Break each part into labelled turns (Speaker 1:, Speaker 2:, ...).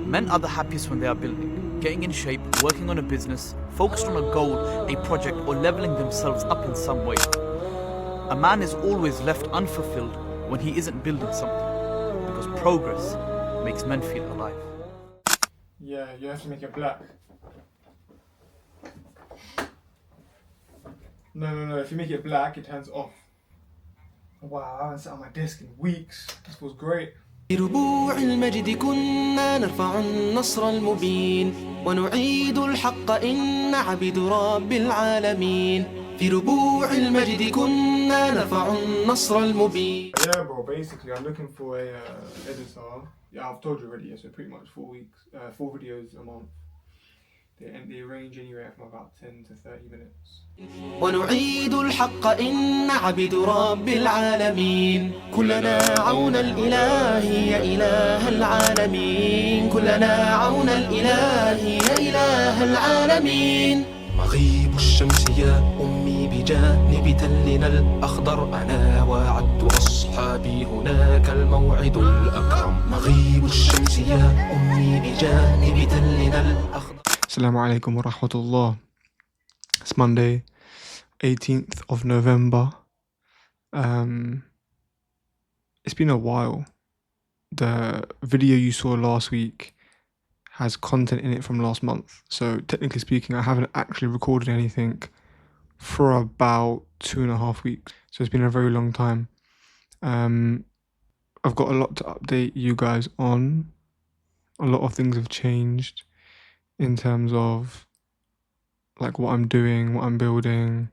Speaker 1: Men are the happiest when they are building, getting in shape, working on a business, focused on a goal, a project, or leveling themselves up in some way. A man is always left unfulfilled when he isn't building something, because progress makes men feel alive.
Speaker 2: Yeah, you have to make it black. No. If you make it black, it turns off. Wow, I haven't sat on my desk in weeks. This feels great.
Speaker 3: في ربوع المجد كنا نرفع النصر المبين ونعيد الحق إن عبد رب العالمين في ربوع المجد كنا نرفع النصر المبين.
Speaker 2: Yeah, bro. Basically, I'm looking for a editor. Yeah, I've told you already. So pretty much 4 videos a month. They range anywhere from about 10 to 30 minutes.
Speaker 3: ونعيد الحق إن عبد رب العالمين كلنا عون الإله يا إله العالمين كلنا عون الإله يا إله العالمين مغيب الشمس يا أمي بجانب تلنا الأخضر أنا وعدت أصحابي هناك الموعد الأكرم مغيب الشمس يا أمي بجانب تلنا الأخضر.
Speaker 2: Assalamu alaikum wa rahmatullah. It's Monday, 18th of November. It's been a while. The video you saw last week has content in it from last month. So technically speaking, I haven't actually recorded anything for about 2.5 weeks. So it's been a very long time. I've got a lot to update you guys on. A lot of things have changed in terms of like what I'm doing, what I'm building,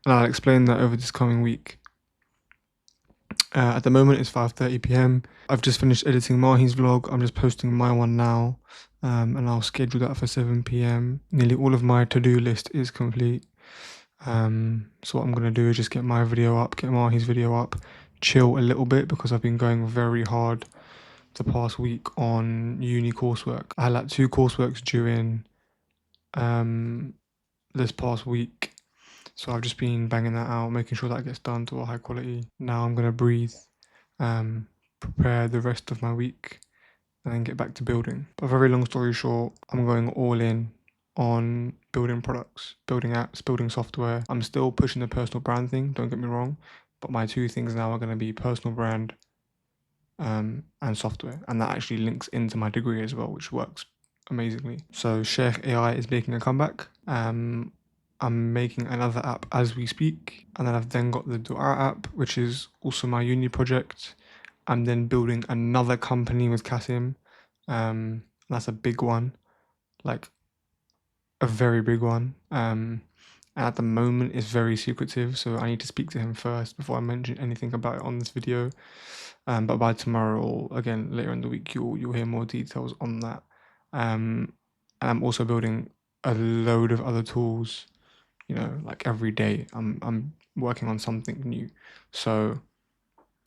Speaker 2: and I'll explain that over this coming week. At the moment it's 5:30 p.m. I've just finished editing Mahi's vlog. I'm just posting my one now, and I'll schedule that for 7 p.m. Nearly all of my to-do list is complete. So what I'm gonna do is just get my video up, get Mahi's video up, chill a little bit because I've been going very hard the past week on uni coursework. I had like 2 courseworks due in this past week, so I've just been banging that out, making sure that gets done to a high quality. Now I'm gonna breathe, prepare the rest of my week, and then get back to building. But very long story short, I'm going all in on building products, building apps, building software. I'm still pushing the personal brand thing, don't get me wrong, but my 2 things now are going to be personal brand and software, and that actually links into my degree as well, which works amazingly. So Sheikh AI is making a comeback. I'm making another app as we speak, and then I've then got the Dua app, which is also my uni project. I'm then building another company with Kasim. That's a big one, like a very big one. And at the moment it's very secretive, so I need to speak to him first before I mention anything about it on this video. But by tomorrow, or again later in the week, you'll hear more details on that. And I'm also building a load of other tools. You know, like every day I'm working on something new. So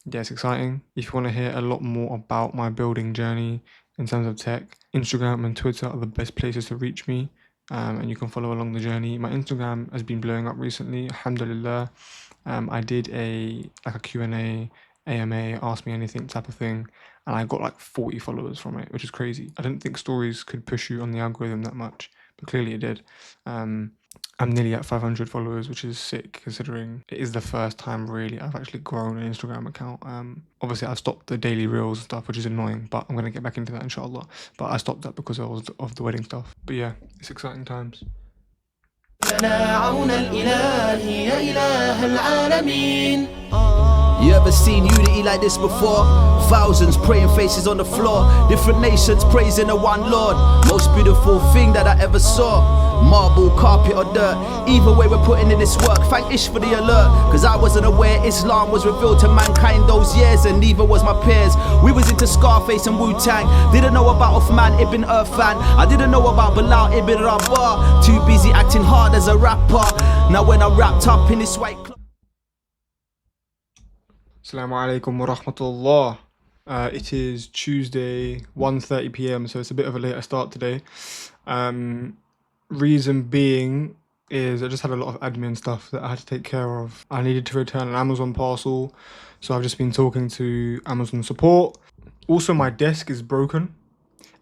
Speaker 2: yeah, it's exciting. If you want to hear a lot more about my building journey in terms of tech, Instagram and Twitter are the best places to reach me. And you can follow along the journey. My Instagram has been blowing up recently, alhamdulillah. I did a Q&A, AMA, ask me anything type of thing, and I got like 40 followers from it, which is crazy. I didn't think stories could push you on the algorithm that much, but clearly it did. I'm nearly at 500 followers, which is sick considering it is the first time really I've actually grown an Instagram account. Obviously I stopped the daily reels and stuff, which is annoying, but I'm going to get back into that inshallah. But I stopped that because of the wedding stuff. But yeah, it's exciting times.
Speaker 4: You ever seen unity like this before? Thousands praying faces on the floor, different nations praising the one Lord. Most beautiful thing that I ever saw. Marble, carpet or dirt, either way we're putting in this work. Thank Ish for the alert, cause I wasn't aware Islam was revealed to mankind those years, and neither was my peers. We was into Scarface and Wu-Tang, didn't know about Uthman ibn Irfan, I didn't know about Bilal ibn Rabah. Too busy acting hard as a rapper. Now when I'm wrapped up in this white cloth.
Speaker 2: Assalamu alaikum wa rahmatullah. It is Tuesday, 1:30 p.m, so it's a bit of a later start today. Reason being is I just had a lot of admin stuff that I had to take care of. I needed to return an Amazon parcel, so I've just been talking to Amazon support. Also, my desk is broken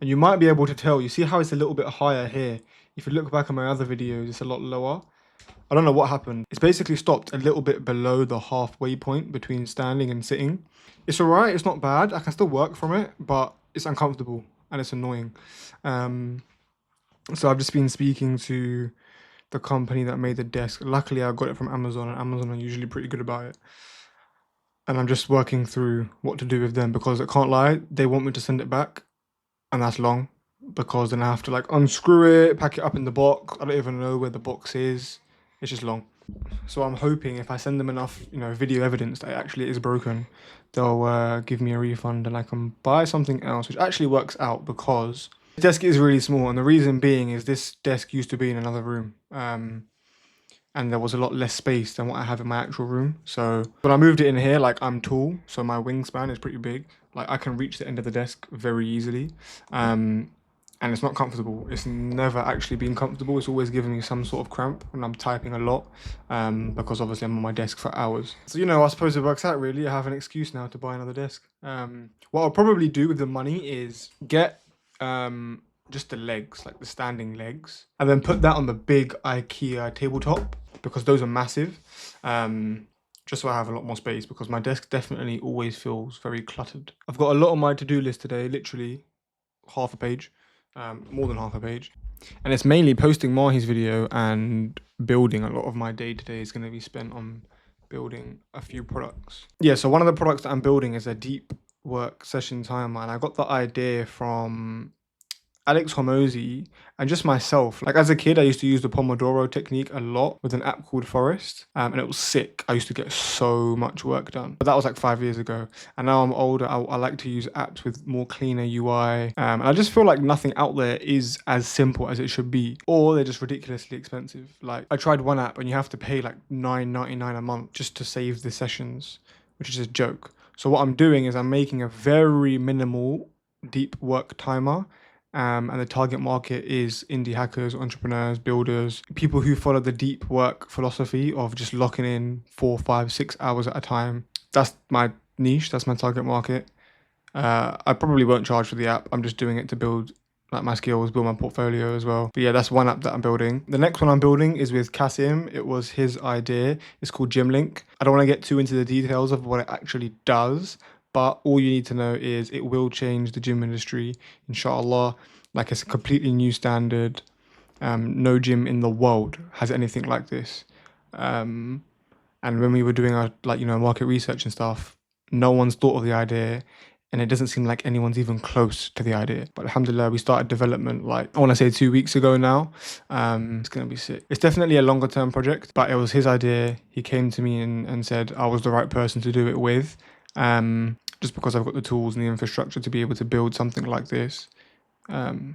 Speaker 2: And you might be able to tell, you see how it's a little bit higher here. If you look back at my other videos, it's a lot lower. I don't know what happened. It's basically stopped a little bit below the halfway point between standing and sitting. It's alright, it's not bad. I can still work from it, but it's uncomfortable and it's annoying. So I've just been speaking to the company that made the desk. Luckily, I got it from Amazon, and Amazon are usually pretty good about it. And I'm just working through what to do with them, because I can't lie, they want me to send it back, and that's long, because then I have to like unscrew it, pack it up in the box. I don't even know where the box is. It's just long. So I'm hoping if I send them enough, video evidence that it actually is broken, they'll give me a refund and I can buy something else, which actually works out because the desk is really small. And the reason being is this desk used to be in another room. And there was a lot less space than what I have in my actual room. So when I moved it in here, like, I'm tall, so my wingspan is pretty big. Like, I can reach the end of the desk very easily. And it's not comfortable. It's never actually been comfortable. It's always giving me some sort of cramp when I'm typing a lot, because obviously I'm on my desk for hours. So, I suppose it works out really. I have an excuse now to buy another desk. What I'll probably do with the money is get just the legs, like the standing legs, and then put that on the big IKEA tabletop, because those are massive. Just so I have a lot more space, because my desk definitely always feels very cluttered. I've got a lot on my to-do list today, literally half a page. More than half a page, and it's mainly posting Mahi's video and building. A lot of my day to day is going to be spent on building a few products. Yeah, so one of the products that I'm building is a deep work session timer, and I got the idea from Alex Hormozy and just myself. Like, as a kid, I used to use the Pomodoro technique a lot with an app called Forest, and it was sick. I used to get so much work done, but that was like 5 years ago. And now I'm older, I like to use apps with more cleaner UI, and I just feel like nothing out there is as simple as it should be, or they're just ridiculously expensive. Like, I tried one app and you have to pay like $9.99 a month just to save the sessions, which is a joke. So what I'm doing is I'm making a very minimal deep work timer. And the target market is indie hackers, entrepreneurs, builders, people who follow the deep work philosophy of just locking in 4, 5, 6 hours at a time. That's my niche. That's my target market. I probably won't charge for the app. I'm just doing it to build like my skills, build my portfolio as well. But yeah, that's one app that I'm building. The next one I'm building is with Kasim. It was his idea. It's called Gymlink. I don't want to get too into the details of what it actually does, but all you need to know is it will change the gym industry, inshallah. Like, it's a completely new standard. No gym in the world has anything like this. And when we were doing our market research and stuff, no one's thought of the idea, and it doesn't seem like anyone's even close to the idea. But alhamdulillah, we started development I want to say 2 weeks ago now. It's going to be sick. It's definitely a longer term project, but it was his idea. He came to me and said I was the right person to do it with. Just because I've got the tools and the infrastructure to be able to build something like this. And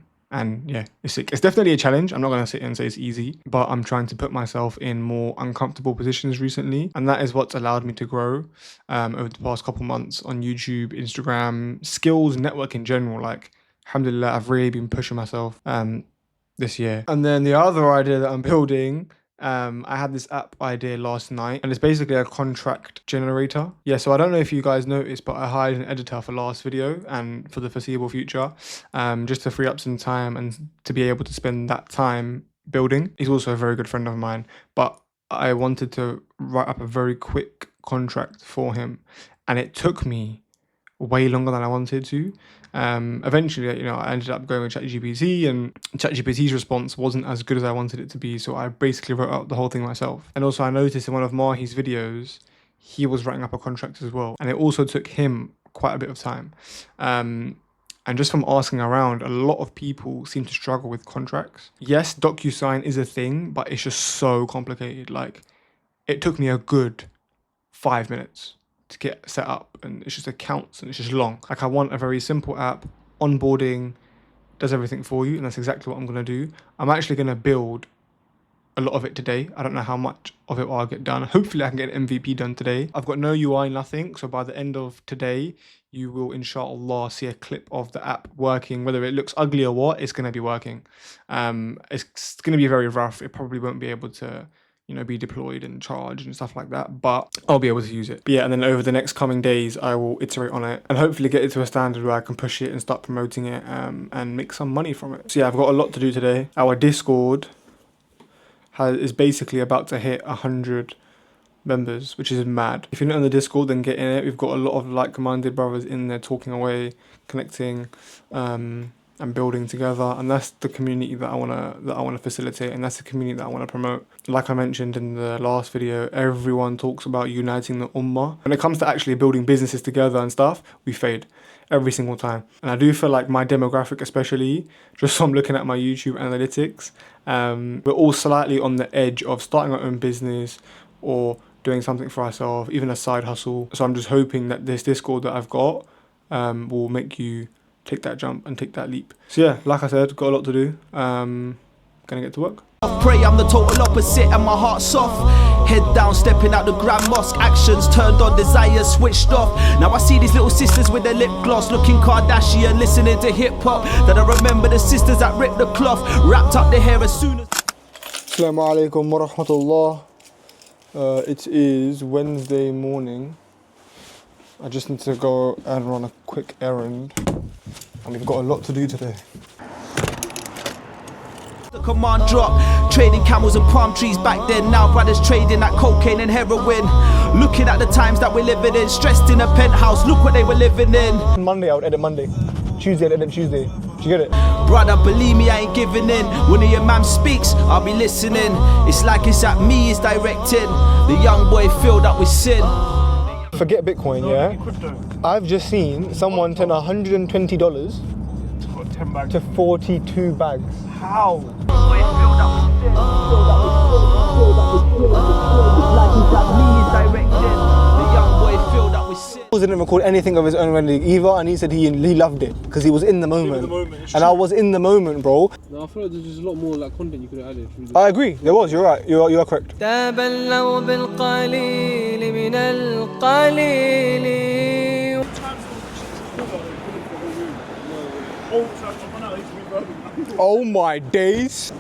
Speaker 2: yeah, it's sick. It's definitely a challenge. I'm not going to sit here and say it's easy, but I'm trying to put myself in more uncomfortable positions recently. And that is what's allowed me to grow over the past couple months on YouTube, Instagram, skills, network in general. Like, alhamdulillah, I've really been pushing myself this year. And then the other idea that I'm building, I had this app idea last night, and it's basically a contract generator. Yeah, so I don't know if you guys noticed, but I hired an editor for last video and for the foreseeable future, just to free up some time and to be able to spend that time building. He's also a very good friend of mine, but I wanted to write up a very quick contract for him, and it took me way longer than I wanted to. Eventually, I ended up going with ChatGPT, and ChatGPT's response wasn't as good as I wanted it to be, so I basically wrote out the whole thing myself. And also, I noticed in one of Mahi's videos, he was writing up a contract as well, and it also took him quite a bit of time. And just from asking around, a lot of people seem to struggle with contracts. Yes, DocuSign is a thing, but it's just so complicated. Like, it took me a good 5 minutes to get set up, and it's just accounts, and it's just long. Like, I want a very simple app, onboarding, does everything for you, and that's exactly what I'm going to do. I'm actually going to build a lot of it today. I don't know how much of it I'll get done. Hopefully I can get an MVP done today. I've got no UI, nothing, so by the end of today, you will inshallah see a clip of the app working. Whether it looks ugly or what, it's going to be working. It's going to be very rough. It probably won't be able to you know, be deployed and charged and stuff like that, but I'll be able to use it. But yeah, and then over the next coming days, I will iterate on it and hopefully get it to a standard where I can push it and start promoting it and make some money from it. So yeah, I've got a lot to do today. Our Discord is basically about to hit 100 members, which is mad. If you're not on the Discord, then get in it. We've got a lot of like-minded brothers in there talking away, connecting, and building together, and that's the community that I wanna facilitate, and that's the community that I wanna promote. Like I mentioned in the last video, everyone talks about uniting the ummah. When it comes to actually building businesses together and stuff, we fade every single time. And I do feel like my demographic, especially, just from looking at my YouTube analytics, we're all slightly on the edge of starting our own business or doing something for ourselves, even a side hustle. So I'm just hoping that this Discord that I've got will make you take that jump and take that leap. So yeah, like I said, got a lot to do. Gonna get to work.
Speaker 4: Pray I'm the total opposite and my heart's soft. Head down, stepping out the Grand Mosque. Actions turned on, desires switched off. Now I see these little sisters with their lip gloss, looking Kardashian, listening to hip hop. Then I remember the sisters that ripped the cloth, wrapped up their hair as soon as.
Speaker 2: Assalamu alaikum wa rahmatullah. It is Wednesday morning. I just need to go and run a quick errand, and we've got a lot to do today.
Speaker 4: The command drop, trading camels and palm trees back then. Now brothers trading that cocaine and heroin. Looking at the times that we're living in, stressed in a penthouse, look what they were living in.
Speaker 2: Monday I would edit Monday, Tuesday I'd edit Tuesday. Did you get it?
Speaker 4: Brother, believe me, I ain't giving in. When the imam speaks, I'll be listening. It's like it's at me, it's directing. The young boy filled up with sin.
Speaker 2: Forget Bitcoin, yeah? I've just seen someone turn $120 to 42 bags. How? He didn't record anything of his own rendering either, and he said he loved it because he was in the moment. And I was in the moment, bro.
Speaker 5: No, I feel like there's just a lot more like content you could have added.
Speaker 2: I agree, there was, you're right, you are correct. Oh my days.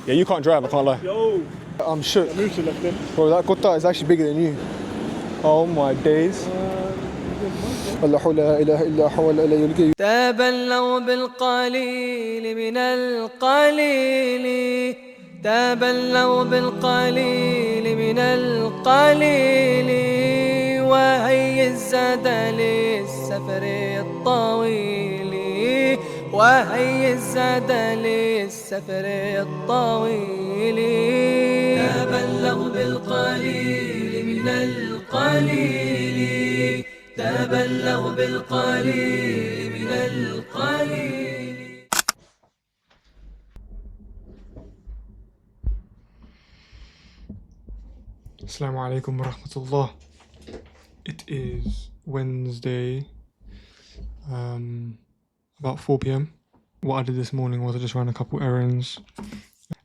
Speaker 2: Yeah, you can't drive, I can't lie. Yo. I'm shook. Bro, that Kota is actually bigger than you. Oh my days.
Speaker 6: تبلوا بالقليل من القليل تبلوا بالقليل من القليل وهي الزاد للسفر الطويل وهي الزاد للسفر الطويل تبلوا بالقليل من القليل تبلوا بالقليل من القليل.
Speaker 2: Assalamu alaikum wa rahmatullah. It is Wednesday, about 4 p.m. What I did this morning was I just ran a couple errands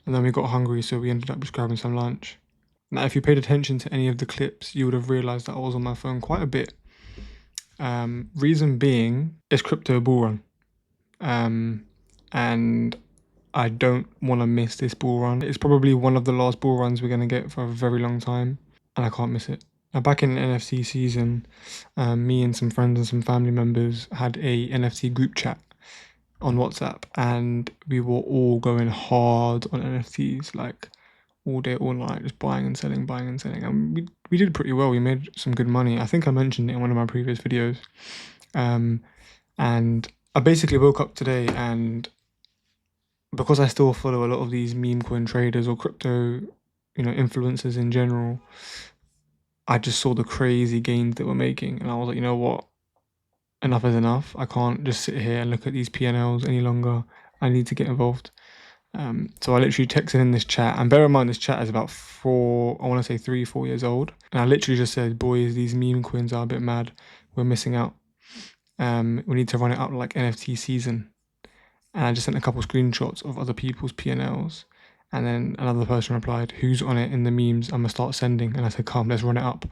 Speaker 2: and then we got hungry, so we ended up just grabbing some lunch. Now, if you paid attention to any of the clips, you would have realized that I was on my phone quite a bit. Reason being, it's crypto bull run. And I don't want to miss this bull run. It's probably one of the last bull runs we're going to get for a very long time, and I can't miss it. Now, back in the NFT season, me and some friends and some family members had a NFT group chat on WhatsApp, and we were all going hard on NFTs, like all day, all night, just buying and selling, and we did pretty well. We made some good money. I think I mentioned it in one of my previous videos. And I basically woke up today, and because I still follow a lot of these meme coin traders or crypto, influencers in general, I just saw the crazy gains that we're making, and I was like, you know what? Enough is enough. I can't just sit here and look at these P&Ls any longer. I need to get involved. So I literally texted in this chat, and bear in mind this chat is about 3-4 years old. And I literally just said, boys, these meme coins are a bit mad. We're missing out. We need to run it up like NFT season. And I just sent a couple screenshots of other people's P&Ls. And then another person replied, who's on it in the memes? I'm gonna start sending. And I said, come, let's run it up.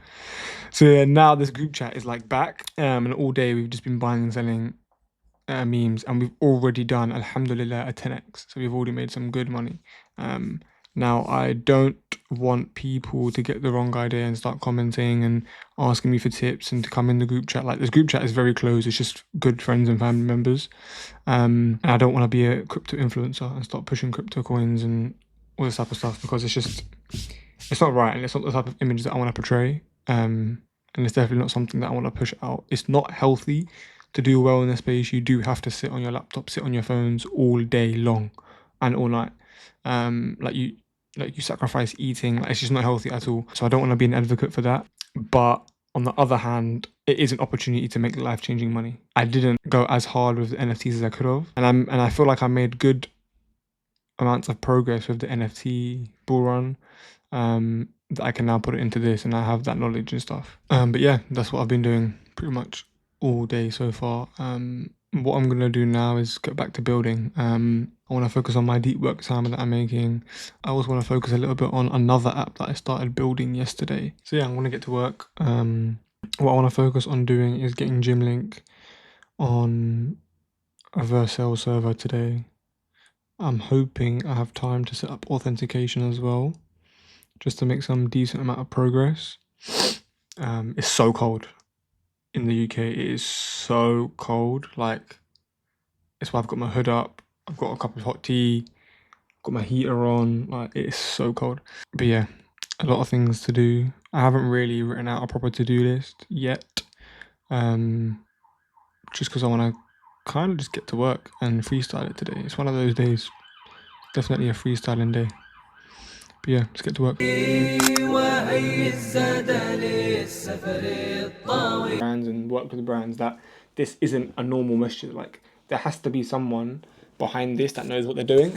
Speaker 2: So yeah, now this group chat is like back. And all day we've just been buying and selling memes, and we've already done, alhamdulillah, a 10x. So we've already made some good money. Now, I don't want people to get the wrong idea and start commenting and asking me for tips and to come in the group chat. Like, this group chat is very close. It's just good friends and family members. And I don't want to be a crypto influencer and start pushing crypto coins and all this type of stuff, because it's not right, and it's not the type of image that I want to portray. And it's definitely not something that I want to push out. It's not healthy to do well in this space. You do have to sit on your laptop, sit on your phones all day long and all night. You sacrifice eating. Like, it's just not healthy at all. So I don't want to be an advocate for that. But on the other hand, it is an opportunity to make life-changing money. I didn't go as hard with the NFTs as I could have, and I feel like I made good amounts of progress with the NFT bull run. That I can now put it into this, and I have that knowledge and stuff. But yeah, that's what I've been doing pretty much all day so far. What I'm gonna do now is get back to building. I want to focus on my deep work assignment that I'm making. I also want to focus a little bit on another app that I started building yesterday. So yeah, I'm gonna get to work. What I want to focus on doing is getting Gymlink on a Vercel server today. I'm hoping I have time to set up authentication as well, just to make some decent amount of progress. It's so cold in the UK. It is so cold. Like, it's why I've got my hood up. I've got a cup of hot tea. Got my heater on. Like, it is so cold. But yeah, a lot of things to do. I haven't really written out a proper to-do list yet. Just because I want to kind of just get to work and freestyle it today. It's one of those days. Definitely a freestyling day. But yeah, let's get to work. Brands and work with the brands that this isn't a normal masjid. Like, there has to be someone behind this that knows what they're doing.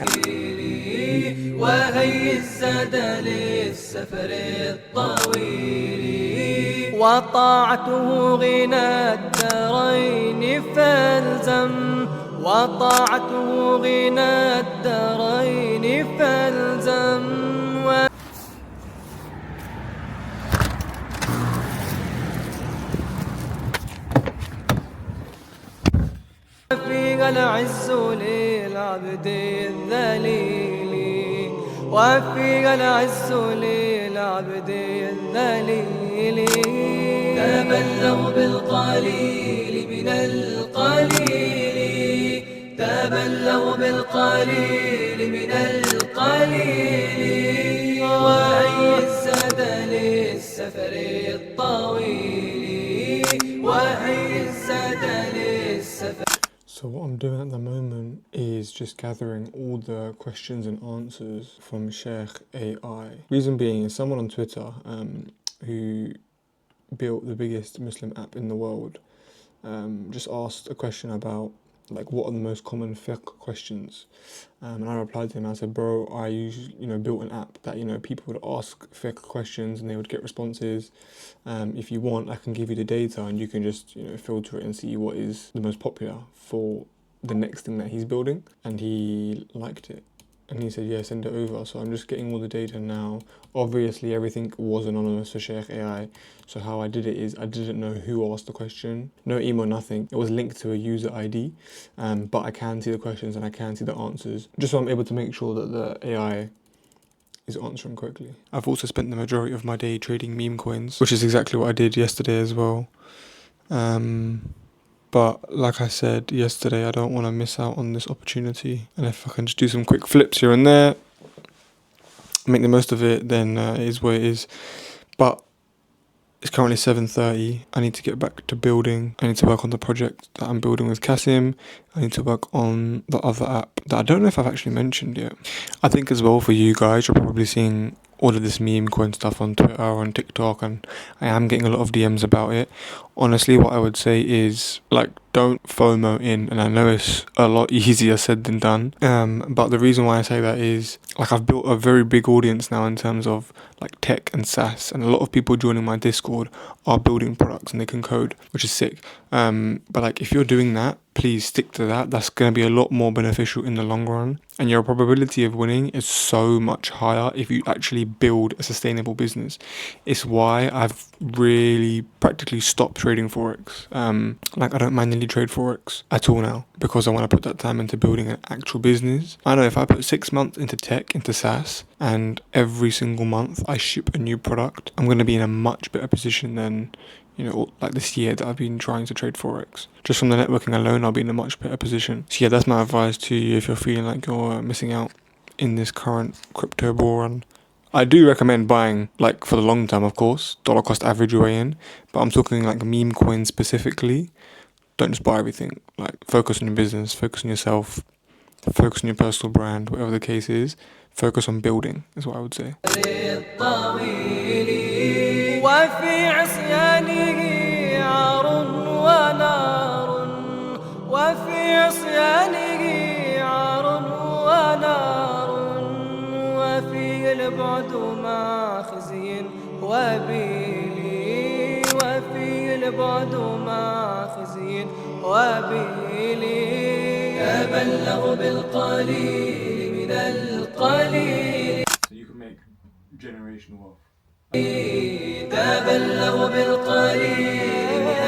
Speaker 6: وطاعته غنى الدارين فالزم وطاعته غنى الدارين فالزم وفيها العز للعبد الذليل وفيها العز للعبد الذليل تبلغ بالقليل من القليل تبلغ بالقليل من القليل وهي الزاد للسفر الطويل وهي الزاد للسفر.
Speaker 2: So what I'm doing at the moment is just gathering all the questions and answers from Sheikh AI. Reason being is someone on Twitter who built the biggest Muslim app in the world just asked a question about, like, what are the most common fiqh questions, and I replied to him. I said, bro, I built an app that people would ask fiqh questions and they would get responses. If you want, I can give you the data and you can just filter it and see what is the most popular for the next thing that he's building. And he liked it and he said, yeah, send it over. So I'm just getting all the data now. Obviously everything was anonymous for Sheikh AI, so how I did it is I didn't know who asked the question, no email, nothing. It was linked to a user ID, but I can see the questions and I can see the answers, just so I'm able to make sure that the AI is answering correctly. I've also spent the majority of my day trading meme coins, which is exactly what I did yesterday as well. But like I said yesterday, I don't want to miss out on this opportunity. And if I can just do some quick flips here and there, make the most of it, then it is what it is. But it's currently 7:30. I need to get back to building. I need to work on the project that I'm building with Kasim. I need to work on the other app that I don't know if I've actually mentioned yet. I think as well for you guys, you're probably seeing all of this meme coin stuff on Twitter or on TikTok, and I am getting a lot of DMs about it. Honestly, what I would say is, like, don't FOMO in, and I know it's a lot easier said than done, but the reason why I say that is, like, I've built a very big audience now in terms of like tech and SaaS, and a lot of people joining my Discord are building products and they can code, which is sick. But like, if you're doing that, please stick to that. That's going to be a lot more beneficial in the long run, and your probability of winning is so much higher if you actually build a sustainable business. It's why I've really practically stopped trading Forex. Like, I don't mind a really trade Forex at all now because I want to put that time into building an actual business. I know if I put 6 months into tech, into SaaS, and every single month I ship a new product, I'm going to be in a much better position than, you know, like this year that I've been trying to trade Forex. Just from the networking alone, I'll be in a much better position. So yeah, that's my advice to you if you're feeling like you're missing out in this current crypto bull run. I do recommend buying, like, for the long term, of course, dollar cost average your way in, but I'm talking like meme coins specifically. Don't just buy everything. Like, focus on your business, focus on yourself, focus on your personal brand, whatever the case is. Focus on building, is what I would say.
Speaker 6: وفي عصيانه عار ونار وفي عصيانه عار ونار وفي البعد مع خزي وبيلي وفي البعد مع خزي وبيلي تبلغ بالقليل من القليل.
Speaker 2: So you can make generational wealth.
Speaker 6: تبلغ بالقليل من